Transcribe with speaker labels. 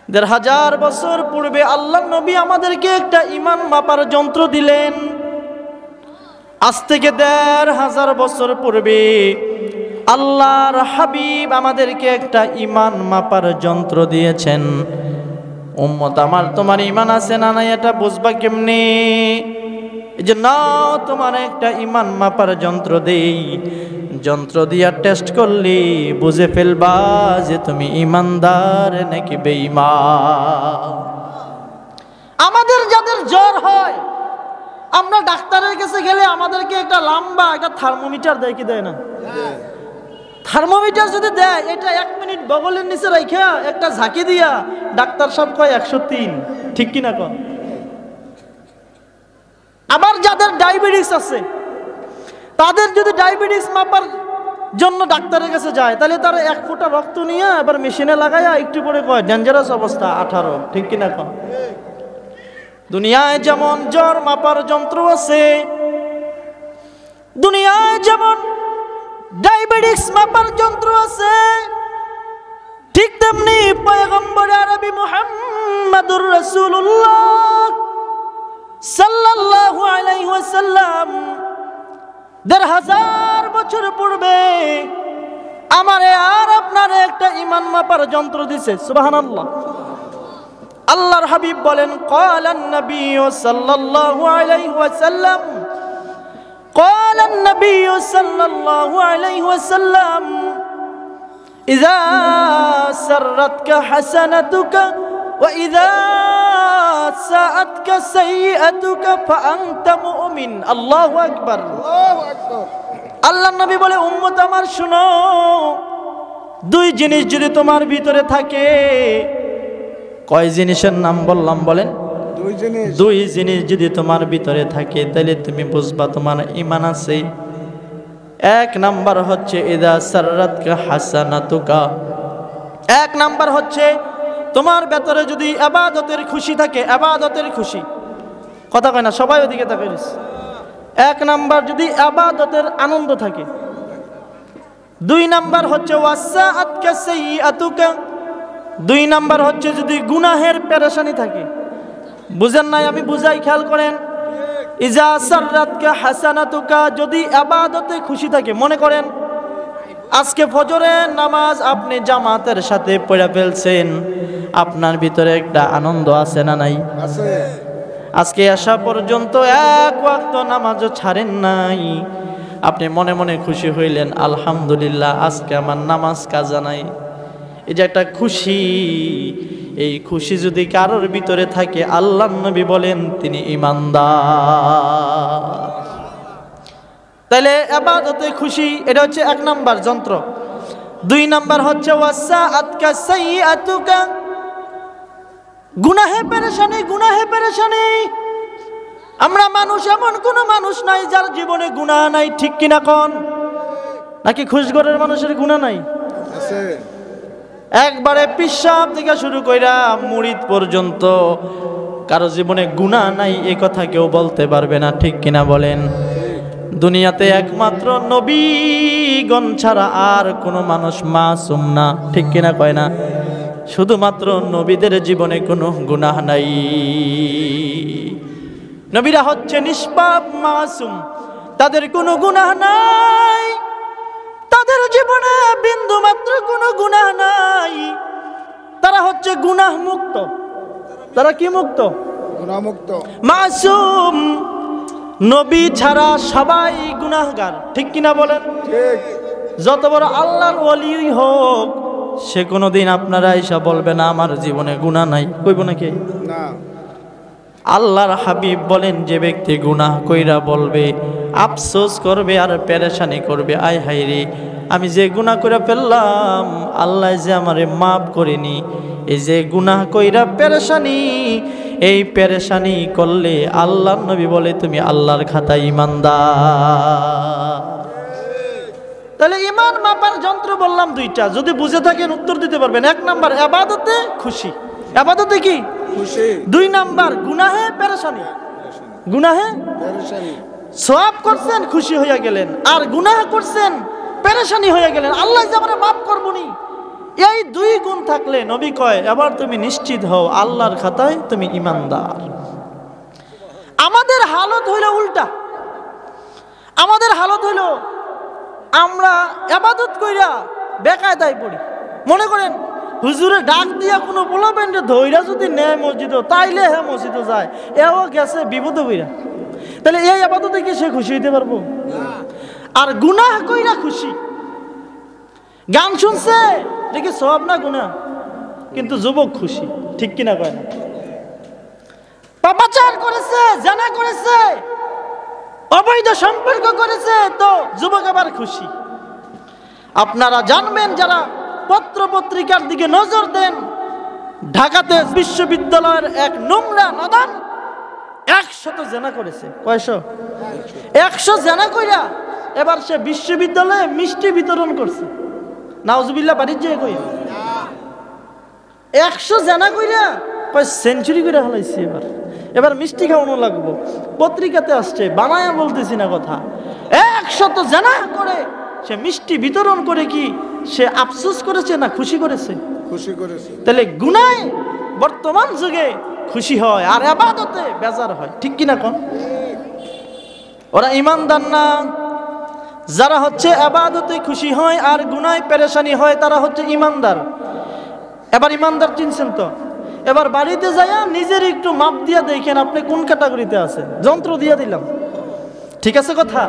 Speaker 1: ১,৫০০ বছর পূর্বে আল্লাহর নবী আমাদেরকে একটা ঈমান মাপার যন্ত্র দিলেন। আজ থেকে ১,৫০০ বছর পূর্বে আল্লাহর হাবিব আমাদেরকে একটা ঈমান মাপার যন্ত্র দিয়েছেন। উম্মত আমার, তোমার ঈমান আছে না নাই এটা বুঝবা কেমনে? এই যে নাও, তোমার একটা ঈমান মাপার যন্ত্র দেই, যন্ত্র দিয়া টেস্ট করলে বুঝে ফেলবা যে তুমি ঈমানদার নাকি বেঈমান। আমাদের যাদের জ্বর হয়, আমরা ডাক্তারের কাছে গেলে আমাদেরকে একটা লম্বা একটা থার্মোমিটার দেয় কি দেয় না? থার্মোমিটার যদি দেয়, এটা 1 মিনিট বগলের নিচে রাখা একটা ঝাঁকি দিয়া ডাক্তার সাহেব কয় 103, ঠিক কিনা কন? আবার যাদের ডায়াবেটিস আছে, তাদের যদি ডায়াবেটিস মাপার জন্য ডাক্তারের কাছে যায়, তাহলে তারা 1 ফোঁটা রক্ত নিয়ে আবার মেশিনে লাগাইয়া একটু পরে কয় ডেঞ্জারাস অবস্থা 18, ঠিক কিনা কন? দুনিয়ায় যেমন জ্বর মাপার যন্ত্র আছে, দুনিয়ায় যেমন ডায়াবেটিস মাপার যন্ত্র আছে, ঠিক তেমনি পয়গম্বর আরবি মুহাম্মাদুর রাসূলুল্লাহ সাল্লাল্লাহু আলাইহি ওয়াসাল্লাম ১,৫০০ বছর পূর্বে আমারে আর আপনারে একটা ঈমান মাপার যন্ত্র দিছে। সুবহানাল্লাহ। আল্লাহর হাবিব বলেন, ক্বালান নবী সাল্লাল্লাহু আলাইহি ওয়াসাল্লাম, ক্বালান নবী সাল্লাল্লাহু আলাইহি ওয়াসাল্লাম, ইযা সাররাতকা হাসানাতুকা ওয়া ইযা সাআতকা সাইয়্যাতুকা ফাআনতা মুমিন। আল্লাহু আকবার, আল্লাহু আকবার। আল্লাহর নবী বলে, উম্মত আমার শুনো, 2 জিনিস যদি তোমার ভিতরে থাকে, কয় জিনিসের নাম বললাম বলেন? 2 জিনিস যদি তোমার ভিতরে থাকে, তাহলে তুমি বুঝবা তোমার ঈমান আছে। 1 নাম্বার হচ্ছে ইযা সাররাতকা হাসানাতুকা। 1 নাম্বার হচ্ছে তোমার ভেতরে যদি ইবাদতের খুশি থাকে, ইবাদতের খুশি, কথা কয় না সবাই ওদিকে তাকাইস। 1 নাম্বার যদি ইবাদতের আনন্দ থাকে। 2 নাম্বার হচ্ছে ওয়াসাআতকা সাইয়্যাতুকা। 2 নাম্বার হচ্ছে যদি গুনাহের পেরেশানি থাকে। বুঝেন নাই? আমি বুঝাই, খেয়াল করেন। ইযা সাররাতকা হাসানাতুকা, যদি ইবাদতে খুশি থাকে। মনে করেন আজকে ফজরের নামাজ আপনি জামাতের সাথে পড়ে ফেলছেন, আপনার ভিতরে একটা আনন্দ আছে না নাই? আছে। আজকে আসা পর্যন্ত 1 ওয়াক্ত নামাজও ছাড়েন নাই, আপনি মনে মনে খুশি হইলেন, আলহামদুলিল্লাহ আজকে আমার নামাজ কাজা নাই। এই যে একটা খুশি, এই খুশি যদি কারোর ভিতরে থাকে, আল্লাহর নবী বলেন তিনি ঈমানদার। তাহলে ইবাদতে খুশি, এটা হচ্ছে 1 নাম্বার যন্ত্র। 2 নাম্বার হচ্ছে ওয়াসাআতকা সাইয়্যাতুকা, গুনাহে পেরেশানি, গুনাহে পেরেশানি। আমরা মানুষ, এমন কোন মানুষ নাই যার জীবনে গুনাহ নাই, ঠিক কিনা কোন? নাকি খুশগরের মানুষের গুনাহ নাই? আছে। একবারে পিশাব থেকে শুরু কইরা মুরিদ পর্যন্ত কারো জীবনে গুনাহ নাই, এই কথা কেউ বলতে পারবে না, ঠিক কিনা বলেন? দুনিয়াতে একমাত্র নবীগণ ছাড়া আর কোনো মানুষ মাসুম না, ঠিক কিনা কয় না? শুধুমাত্র নবীদের জীবনে কোনো গুনাহ নাই। নবীরা হচ্ছে নিষ্পাপ, মাসুম, তাদের কোনো গুনাহ নাই, তাদের জীবনে বিন্দু মাত্র কোনো গুনাহ নাই। তারা হচ্ছে গুনাহ মুক্ত। তারা কি মুক্ত? গুনাহ মুক্ত, মাসুম। নবী ছাড়া সবাই গুনাহগার, ঠিক কিনা বলেন? ঠিক। যত বড় আল্লাহর ওলি হোক, সে কোনোদিন আপনারা এসে বলবে না আমার জীবনে গুনাহ নাই, কইব নাকি? না। আল্লাহর হাবিব বলেন, যে ব্যক্তি গুনাহ কইরা বলবে, আফসোস করবে আর পেরেশানি করবে, আয় হায় রে, আমি যে গুনাহ করে ফেললাম, আল্লাহ যে আমারে মাফ করেনি। এই যে গুনাহ কইরা পেরেশানি, এই পেরেশানি করলে আল্লাহর নবী বলে তুমি আল্লাহর খাতায় ঈমানদার। তাহলে ঈমান মাপার যন্ত্র বললাম 2টা, যদি বুঝে থাকেন উত্তর দিতে পারবেন। 1 নাম্বার ইবাদতে খুশি, ইবাদতে কি খুশি। 2 নাম্বার গুনাহে পেরেশানি, গুনাহে পেরেশানি। সওয়াব করছেন খুশি হইয়া গেলেন, আর গুনাহ করছেন পেরেশানি হয়ে গেলেন, আল্লাহ যে আমারে মাফ করবনি, এই দুই গুণ থাকলে নবী কয় এবার তুমি নিশ্চিত হও আল্লাহর খাতায় তুমি ঈমানদার। আমাদের হালত হইল উল্টা। আমাদের হালত হইল আমরা ইবাদত কইরা বেকায়দায় পড়ি। মনে করেন হুজুরে ডাক দিয়া কোনো পোলাপেন্ডে ধইরা যদি নেয় মসজিদ, তাইলে হ্যাঁ মসজিদে যায়, এও গেছে বিপদে বইরা। তাহলে এই ইবাদতে কি সে খুশি হইতে পারবো? আর গুনাহ কইরা খুশি। গান শুনছে দেখি সব না গুনাহ, কিন্তু যুবক খুশি, ঠিক কিনা কয় না? পাপাচার করেছে, জানা করেছে, অবৈধ সম্পর্ক করেছে, তো যুবক আবার খুশি। আপনারা জানবেন যারা পত্র পত্রিকার দিকে নজর দেন, ঢাকাতে বিশ্ববিদ্যালয়ের এক নোংরা নাদান 100 জেনা করেছে। কয়শো? 100 জেনা কইরা এবার সে বিশ্ববিদ্যালয়ে মিষ্টি বিতরণ করছে। নাউজুবিল্লাহ বাড়ির যে কই 100 জেনা কইরা কয় সেঞ্চুরি করে হলাইছি। এবার মিষ্টি খাওয়ানো লাগবো, পত্রিকাতে আসছে, বানায়া বলতেছি না কথা। 100 জেনা করে সে মিষ্টি বিতরণ করে কি সে আফসোস করেছে না খুশি করেছে?
Speaker 2: খুশি করেছে।
Speaker 1: তাহলে গুনায় বর্তমান যুগে খুশি হয় আর ইবাদতে বেজার হয়, ঠিক কিনা কোন? ওরা ঈমানদার না। যারা হচ্ছে ইবাদতে খুশি হয় আর গুনায় পেরেশানি হয় তারা হচ্ছে ঈমানদার। এবার ঈমানদার চিনছেন তো? এবার বাড়িতে যাইয়া নিজের একটু মাপ দিয়া দেখেন আপনি কোন ক্যাটাগরিতে আছেন। যন্ত্র দিয়া দিলাম, ঠিক আছে কথা?